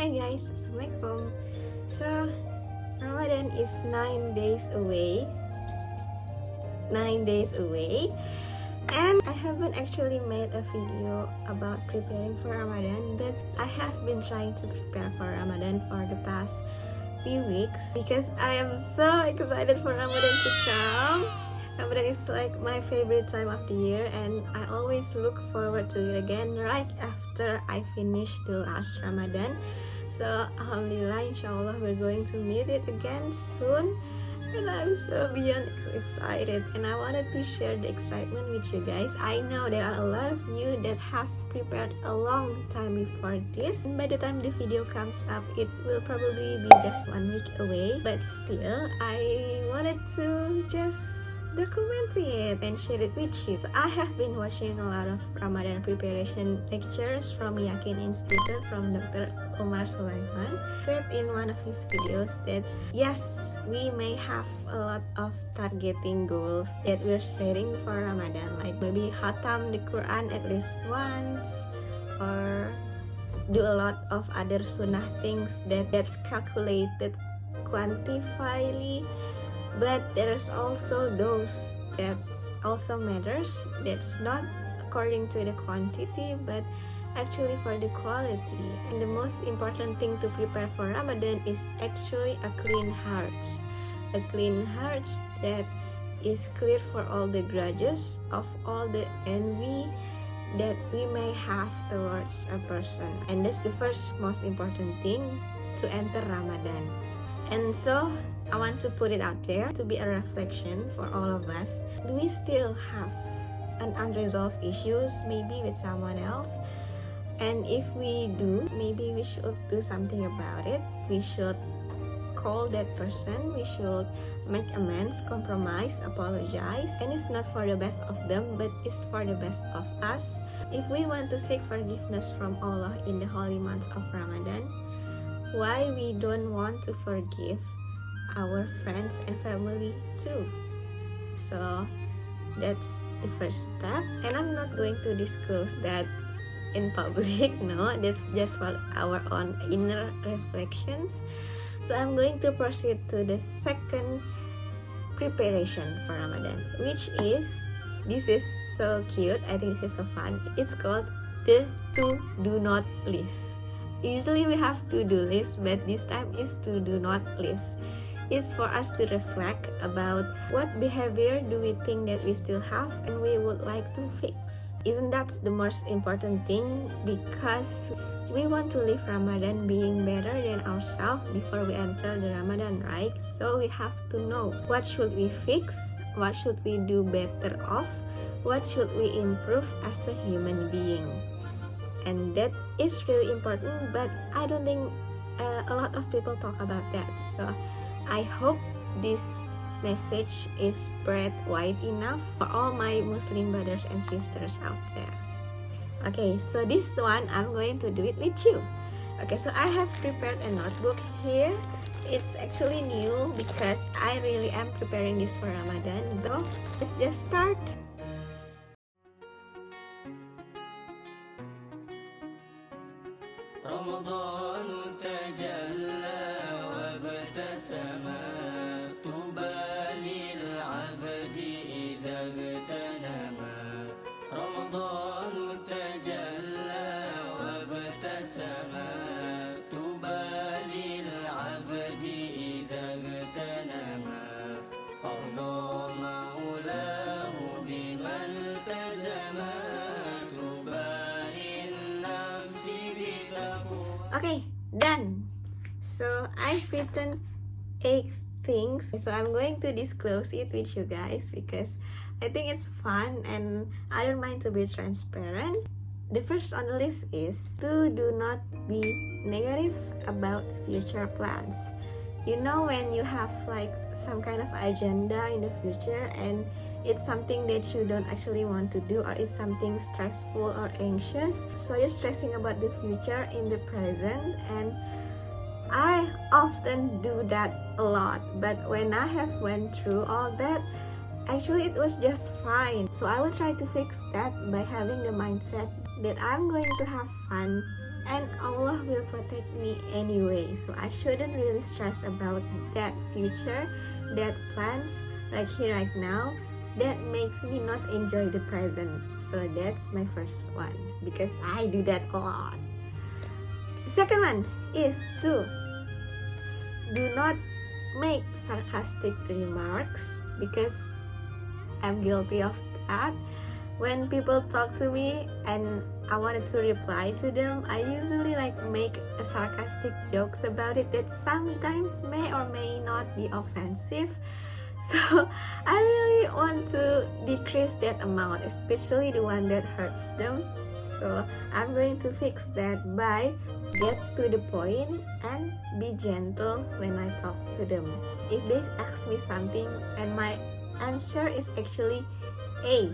Hi guys, Assalamualaikum. So, Ramadan is 9 days away. 9 days away. And I haven't actually made a video about preparing for Ramadan, but I have been trying to prepare for Ramadan for the past few weeks because I am so excited for Ramadan to come. Ramadan is like my favorite time of the year, and I always look forward to it again right after I finish the last Ramadan. So Alhamdulillah, inshallah we're going to meet it again soon, and I'm so beyond excited, and I wanted to share the excitement with you guys. I know there are a lot of you that has prepared a long time before this, and by the time the video comes up it will probably be just 1 week away, but still I wanted to just document it and share it with you. So I have been watching a lot of Ramadan preparation lectures from Yakin Institute from Dr. Umar Sulaiman. Said in one of his videos that yes, we may have a lot of targeting goals that we're setting for Ramadan, like maybe khatam the Quran at least once, or do a lot of other sunnah things that's calculated quantifiably. But there's also those that also matters, that's not according to the quantity but actually for the quality. And the most important thing to prepare for Ramadan is actually a clean heart. A clean heart that is clear for all the grudges, of all the envy that we may have towards a person. And that's the first most important thing to enter Ramadan. And so I want to put it out there to be a reflection for all of us. Do we still have an unresolved issues maybe with someone else? And if we do, maybe we should do something about it. We should call that person. We should make amends, compromise, apologize. And it's not for the best of them, but it's for the best of us. If we want to seek forgiveness from Allah in the holy month of Ramadan, why we don't want to forgive our friends and family too? So that's the first step, and I'm not going to disclose that in public. No, that's just for our own inner reflections. So I'm going to proceed to the second preparation for Ramadan, which is, this is so cute, I think this is so fun. It's called the to-do not list. Usually we have to-do list, but this time is to-do not list. It's for us to reflect about what behavior do we think that we still have and we would like to fix. Isn't that the most important thing? Because we want to live Ramadan being better than ourselves before we enter the Ramadan, right? So we have to know what should we fix, what should we do better off, what should we improve as a human being. And that is really important, but I don't think a lot of people talk about that. So I hope this message is spread wide enough for all my Muslim brothers and sisters out there. Okay, so this one I'm going to do it with you. Okay, so I have prepared a notebook here. It's actually new because I really am preparing this for Ramadan. So let's just start. رمضان تجلى وابتسم طوبى للعبد إذا اغتنم رمضان تجلى وابتسم طوبى للعبد إذا اغتنم أرضى مولاه بما التزم Okay, done. So I've written 8 things. So I'm going to disclose it with you guys because I think it's fun and I don't mind to be transparent. The first on the list is to do not be negative about future plans. You know, when you have like some kind of agenda in the future and it's something that you don't actually want to do, or it's something stressful or anxious, so you're stressing about the future in the present. And I often do that a lot, but when I have went through all that, actually it was just fine. So I will try to fix that by having the mindset that I'm going to have fun and Allah will protect me anyway, so I shouldn't really stress about that future, that plans like here right now that makes me not enjoy the present. So that's my first one, because I do that a lot. Second one is to do not make sarcastic remarks, because I'm guilty of that. When people talk to me and I wanted to reply to them, I usually make a sarcastic jokes about it that sometimes may or may not be offensive. So I really want to decrease that amount, especially the one that hurts them. So I'm going to fix that by get to the point and be gentle when I talk to them. If they ask me something and my answer is actually A,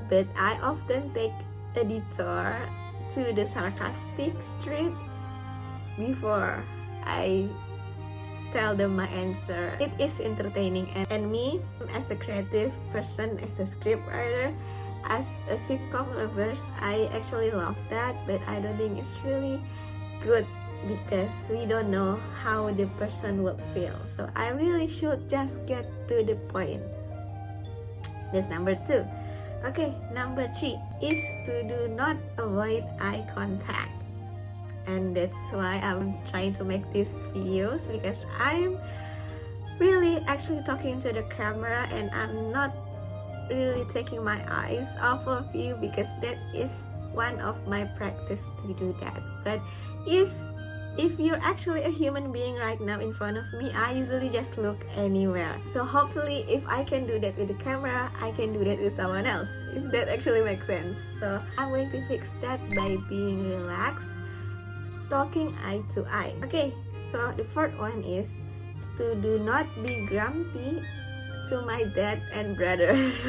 but I often take a detour to the sarcastic street before I tell them my answer. It is entertaining, and me as a creative person, as a scriptwriter, as a sitcom lovers, I actually love that, but I don't think it's really good because we don't know how the person will feel. So I really should just get to the point. That's number 2. Okay, number 3 is to do not avoid eye contact. And that's why I'm trying to make these videos, because I'm really actually talking to the camera and I'm not really taking my eyes off of you, because that is one of my practice to do that. But if you're actually a human being right now in front of me, I usually just look anywhere. So hopefully if I can do that with the camera, I can do that with someone else, if that actually makes sense. So I'm going to fix that by being relaxed, talking eye to eye. Okay, so the fourth one is to do not be grumpy to my dad and brothers.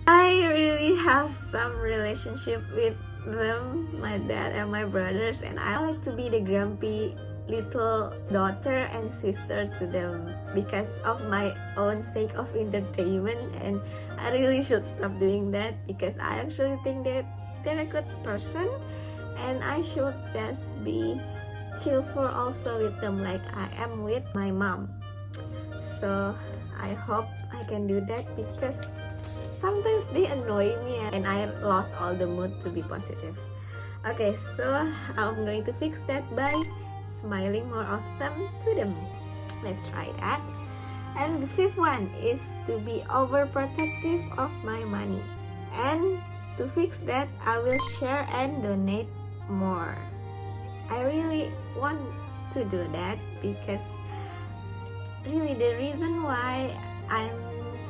I really have some relationship with them, my dad and my brothers, and I like to be the grumpy little daughter and sister to them because of my own sake of entertainment, and I really should stop doing that because I actually think that they're a good person and I should just be cheerful also with them like I am with my mom. So I hope I can do that because sometimes they annoy me and I lost all the mood to be positive. Okay, so I'm going to fix that by smiling more often to them. Let's try that. And the fifth one is to be overprotective of my money. And to fix that, I will share and donate more. I really want to do that because really the reason why I'm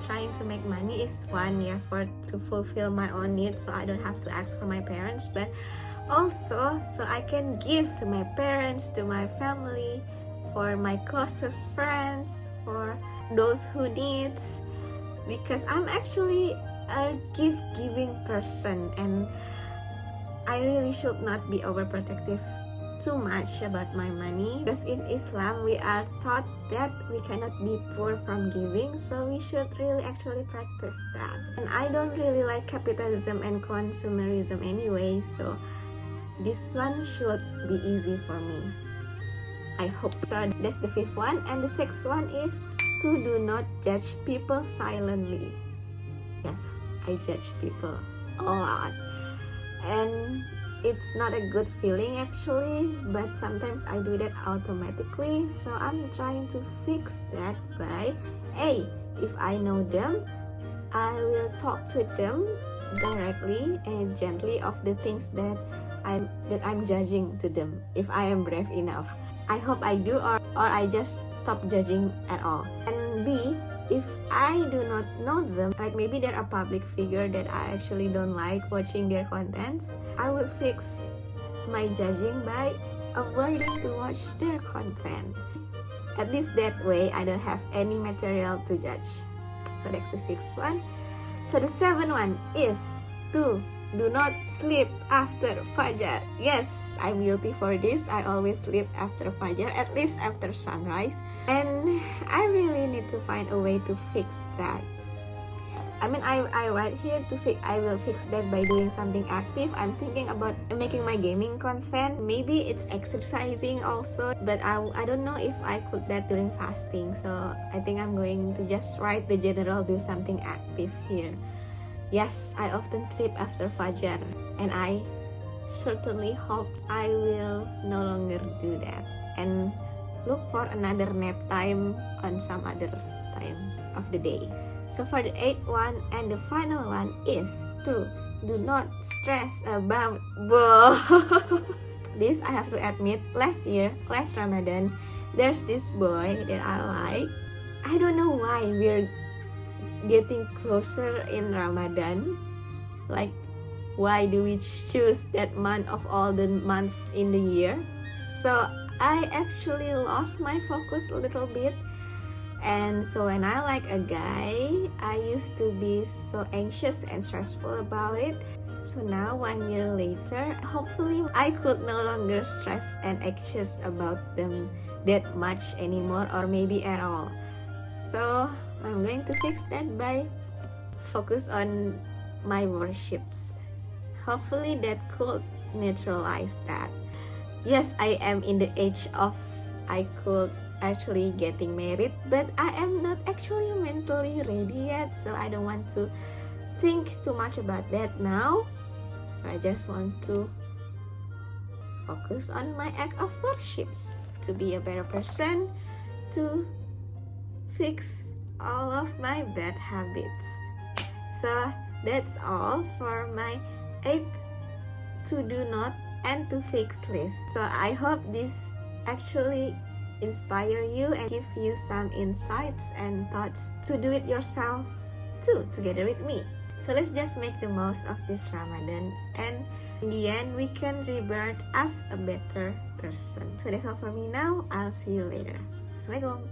trying to make money is one, to fulfill my own needs so I don't have to ask for my parents, but also so I can give to my parents, to my family, for my closest friends, for those who needs, because I'm actually a gift-giving person and I really should not be overprotective too much about my money, because in Islam we are taught that we cannot be poor from giving, so we should really actually practice that. And I don't really like capitalism and consumerism anyway, so this one should be easy for me, I hope. So that's the fifth one. And the sixth one is to do not judge people silently. Yes, I judge people a lot, and it's not a good feeling actually, but sometimes I do that automatically. So I'm trying to fix that by if I know them, I will talk to them directly and gently of the things that I'm judging to them, if I am brave enough. I hope I do, or I just stop judging at all. And B, if I do not know them, like maybe they're a public figure that I actually don't like watching their contents, I will fix my judging by avoiding to watch their content. At least that way I don't have any material to judge. So that's the sixth one. So the seventh one is to do not sleep after Fajar. Yes, I'm guilty for this. I always sleep after Fajar, at least after sunrise. And I really need to find a way to fix that. I write here to fix. I will fix that by doing something active. I'm thinking about making my gaming content. Maybe it's exercising also, but I don't know if I could that during fasting. So I think I'm going to just write the general, do something active here. Yes, I often sleep after Fajar, and I certainly hope I will no longer do that and look for another nap time on some other time of the day. So for the 8th one and the final one is to do not stress about this. I have to admit, last Ramadan, there's this boy that I like. I don't know why we're getting closer in Ramadan. Like, why do we choose that month of all the months in the year? So I actually lost my focus a little bit. And so when I like a guy, I used to be so anxious and stressful about it. So now 1 year later, hopefully I could no longer stress and anxious about them that much anymore, or maybe at all. So I'm going to fix that by focus on my worships. Hopefully that could neutralize that. Yes, I am in the age of I could actually getting married, but I am not actually mentally ready yet, so I don't want to think too much about that now. So I just want to focus on my act of worships, to be a better person, to fix all of my bad habits. So that's all for my 8 to do not and to fix list. So I hope this actually inspire you and give you some insights and thoughts to do it yourself too, together with me. So let's just make the most of this Ramadan, and in the end we can rebirth as a better person. So that's all for me now. I'll see you later. Assalamualaikum.